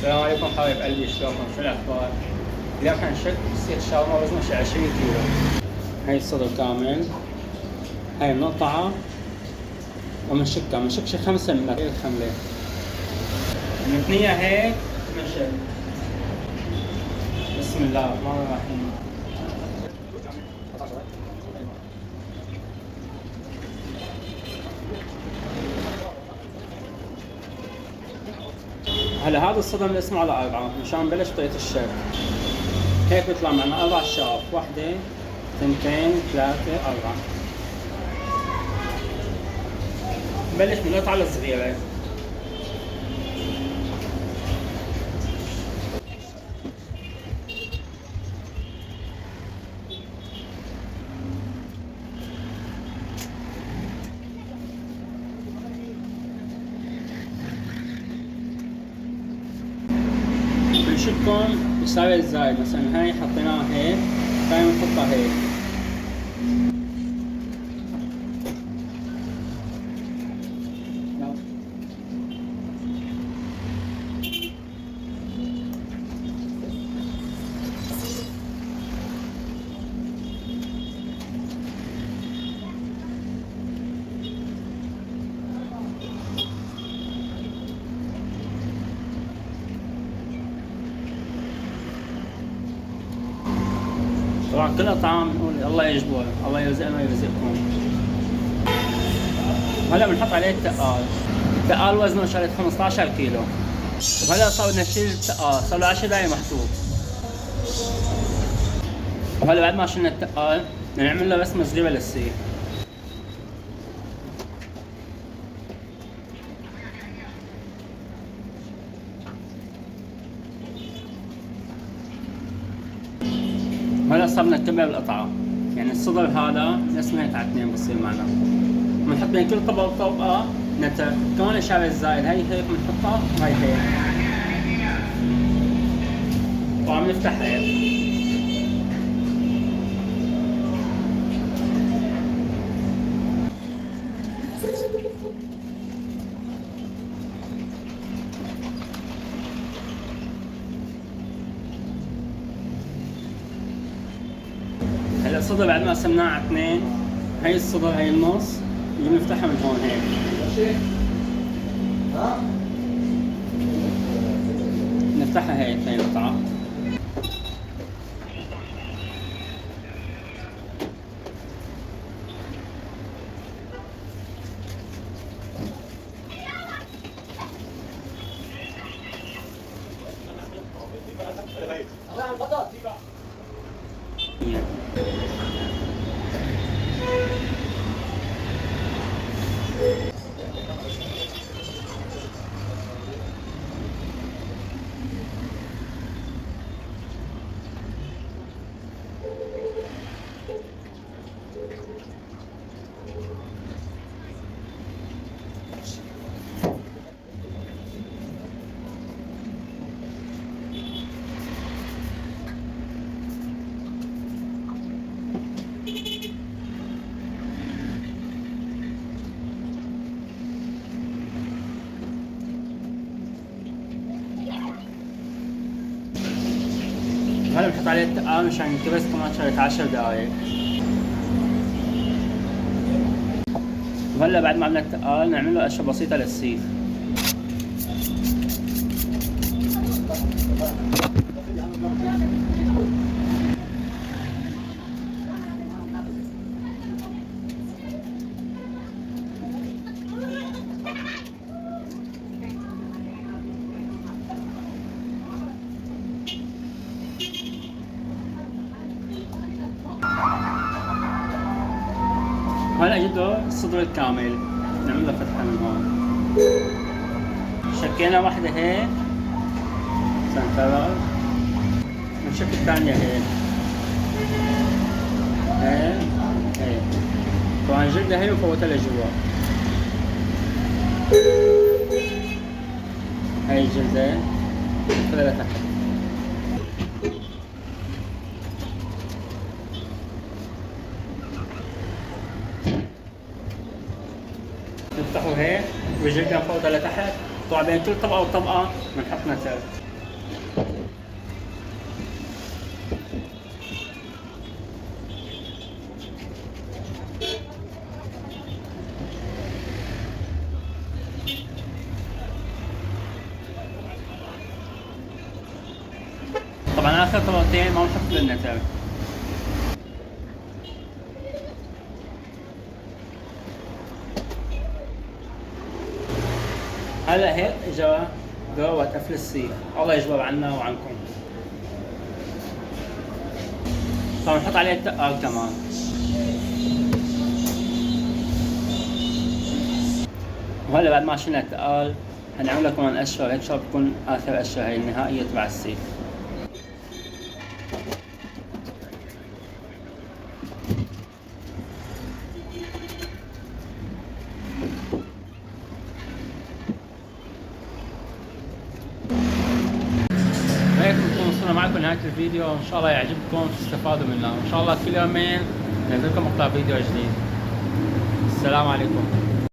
السلام عليكم حبايب قلبي، شلونكم؟ شو الاخبار؟ اليوم حنشك سيخ شاورما وزنه شي 20 كيلو. هاي الصدر كامل، هاي منقطعة ومنشك شي 5 من الخملة، بنثنيها هيك بنشك. بسم الله الرحمن الرحيم. هلا هذا الصدر بنقسمه على 4 مشان نبلش طريقة الشك. هيك بيطلع معنا 4 شاف، 1 2 3 4. نبلش من القطعة الصغيرة. بنشكهم بساوي الزايد، مثلا هاي حطيناها هيك، هاي بنحطها هيك. طبعا كلها طعام بنقول الله يجبر، الله يرزقنا ويرزقكم. هلا بنحط عليه التقال. التقال وزنه شغلة 15 كيلو. وهلا صار بدنا نشيل التقال، صار له 10 دقايق محطوط. وهلا بعد ما شلنا التقال بدنا نعمل له رسمة صغيرة للسيخ. هلا صار بدنا نكبر القطعة، يعني الصدر هذا نقسمه هيك على 2 بصير معنا. بنحط بين كل طبقة وطبقة نتر، كمان الشعر الزايد، هي هيك بنحطها وهي هيك. وعم نفتح هيك. هلا الصدر بعد ما قسمناه على 2، هي الصدر هي النص، اللي بنفتحها من هون هيك. نفتحها هيك هي القطعة. هلا بنحط عليه التقال مشان ينكبس كمان شغلة 10 دقايق. وهلا بعد ما عملنا التقال نعمل له قشة بسيطة للسيخ. هلا جبته الصدر الكامل، نعمل له فتحة من هون. شكينا واحدة هيك سنترال، بنشك الثانية هيك هيك هيك. طبعا الجلدة هي وفوتها لجوا. هاي الجلدة نفردها لتحت. نفتحه هيك والجلدة فوق لتحت، طبعا بين كل طبقة وطبقة بنحط نتر. طبعا اخر طبقتين ما بنحط بالنتر. هلا هيك اجا دور قفل السيخ، الله يجبر عنا وعنكم. طبعا نحط عليه التقال كمان. وهلا بعد ما شلنا التقال هنعمل لكم كمان قشره، هيك شو بتكون اخر قشره هي النهائيه تبع السيخ. هيك بنكون وصلنا معكم لنهاية الفيديو، ان شاء الله يعجبكم تستفادوا منه، وان شاء الله كل يومين ننزل لكم مقطع فيديو جديد. السلام عليكم.